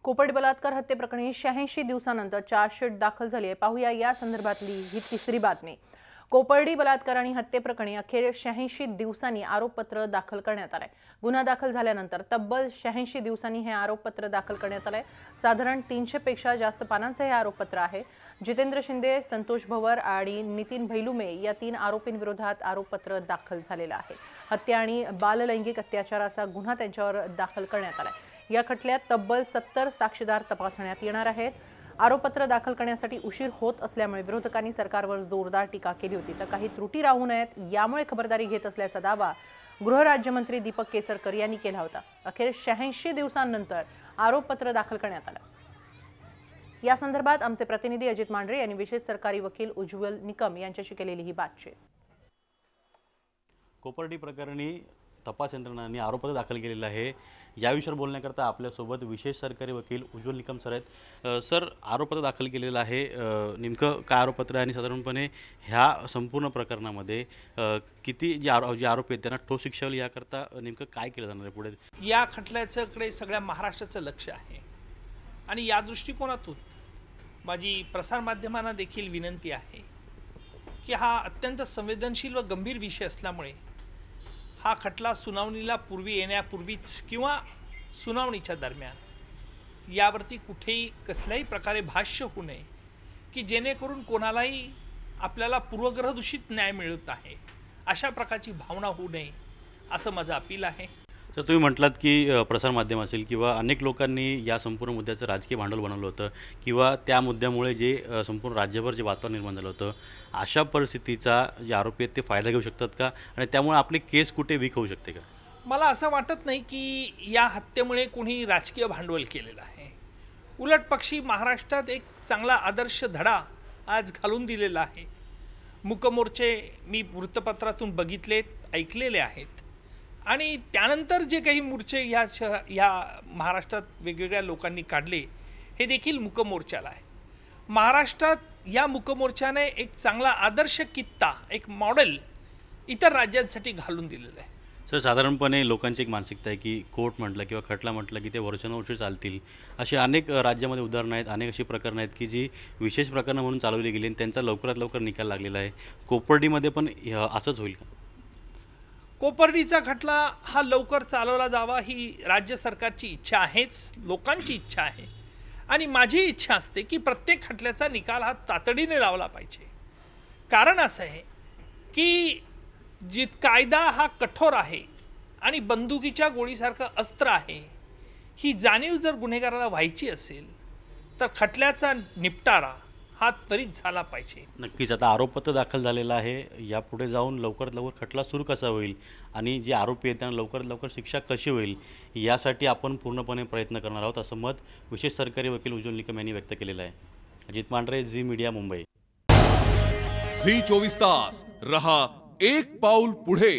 कोपर्डी बलात्कार हत्येप्रकरणी 86 दिवसानंतर चार्जशीट दाखल झाली आहे। पाहूया या संदर्भातली ही तिसरी बातमी। कोपर्डी बलात्कार आणि हत्येप्रकरणी अखेर 86 दिवसांनी आरोपपत्र दाखल करण्यात आले। गुन्हा दाखल झाल्यानंतर तब्बल 86 दिवसांनी हे आरोपपत्र दाखल करण्यात आले। साधारण 300 पेक्षा जास्त पानांचे हे आरोपपत्र आहे। जितेंद्र शिंदे, संतोष भवर आणि नितीन भैलुमे या 3 आरोपींविरोधात आरोपपत्र दाखल झालेलं आहे। हत्या आणि बाललैंगिक अत्याचाराचा गुन्हा त्यांच्यावर दाखल करण्यात आला। या खटल्यात तब्बल 70 साक्षीदार तपासण्यात येणार आहेत। आरोपपत्र दाखल करण्यासाठी उशीर होत असल्यामुळे विरोधकांनी सरकारवर जोरदार टीका केली होती। तर काही त्रुटी राहू नयेत यामुळे खबरदारी घेत असल्याचा दावा गृहराज्यमंत्री दीपक केसरकर यांनी केला होता। अखेर 86 दिवसांनंतर आरोपपत्र दाखल करण्यात आलं। या संदर्भात आमचे प्रतिनिधी अजित मांढरे यांनी विशेष सरकारी वकील उज्ज्वल निकम यांच्याशी केलेली ही बातचीत। कोपर्डी प्रकरणी तपास यंत्रणांनी आरोपपत्र दाखल केलेलं आहे। या विषयावर बोलण्याकरता आपल्यासोबत विशेष सरकारी वकील उज्ज्वल निकम सर आहेत। सर, आरोपपत्र दाखल केलेलं आहे, नेमकं काय आरोपपत्र आहे आणि साधारणपणे ह्या संपूर्ण प्रकरणामध्ये किती जे आरोपी आहेत त्यांना ठोस शिक्षा होईल याकरता नेमकं काय केलं जाणार आहे पुढे? या खटल्याकडे सगळ्या महाराष्ट्राचं लक्ष आहे आणि या दृष्टिकोनातून माझी प्रसारमाध्यमांना देखील विनंती आहे की हा अत्यंत संवेदनशील व गंभीर विषय असल्यामुळे हा खटला सुनावणीला पूर्वी येण्यापूर्वीच किंवा सुनावणीच्या दरम्यान यावरती कुठेही कसल्याही प्रकारे भाष्य होऊ नये की जेणेकरून कोणालाही आपल्याला पूर्वग्रहदूषित न्याय मिळत आहे अशा प्रकारची भावना होऊ नये असं माझं अपील आहे। तर तुम्ही म्हटलात की प्रसारमाध्यम असेल किंवा अनेक लोकांनी या संपूर्ण मुद्द्याचं राजकीय भांडवल बनवलं होतं किंवा त्या मुद्द्यामुळे जे संपूर्ण राज्यभर जे वातावरण निर्माण झालं होतं, अशा परिस्थितीचा जे आरोपी आहेत ते फायदा घेऊ शकतात का आणि त्यामुळे आपली केस कुठे वीक होऊ शकते का? मला असं वाटत नाही की या हत्येमुळे कोणी राजकीय भांडवल केलेलं आहे। उलट पक्षी महाराष्ट्रात एक चांगला आदर्श धडा आज घालून दिलेला आहे। मूकमोर्चे मी वृत्तपत्रातून बघितलेत, ऐकलेले आहेत आणि त्यानंतर जे काही मोर्चे ह्या महाराष्ट्रात वेगवेगळ्या लोकांनी काढले हे देखील मूकमोर्चाला आहे। महाराष्ट्रात या मूकमोर्चाने एक चांगला आदर्श कित्ता, एक मॉडेल इतर राज्यांसाठी घालून दिलेलं आहे। सर, साधारणपणे लोकांची एक मानसिकता आहे की कोर्ट म्हटलं किंवा खटला म्हटलं की ते वर्षानुवर्षे चालतील। असे अनेक राज्यामध्ये उदाहरणं आहेत, अनेक अशी प्रकरणं आहेत की जी विशेष प्रकरणं म्हणून चालवली गेली आणि त्यांचा लवकरात लवकर निकाल लागलेला आहे। कोपर्डीमध्ये पण असंच होईल का? कोपर्डीचा खटला हा लवकर चालवला जावा ही राज्य सरकारची इच्छा आहेच, लोकांची इच्छा आहे आणि माझी इच्छा असते की प्रत्येक खटल्याचा निकाल हा तातडीने लावला पाहिजे। कारण असं आहे की कायदा हा कठोर आहे आणि बंदुकीच्या गोळीसारखं अस्त्र आहे, ही जाणीव जर गुन्हेगाराला व्हायची असेल तर खटल्याचा निपटारा हा त्वरित झाला पाहिजे। नक्कीच आता आरोपपत्र दाखल झालेलं आहे, यापुढे जाऊन लवकरात लवकर खटला सुरू कसा होईल आणि जे आरोपी आहेत त्यांना लवकरात लवकर शिक्षा कशी होईल यासाठी आपण पूर्णपणे प्रयत्न करणार आहोत, असं मत विशेष सरकारी वकील उज्ज्वल निकम यांनी व्यक्त केलेलं आहे। अजित मांढरे, झी मीडिया, मुंबई। झी 24 तास रहा एक पाऊल पुढे।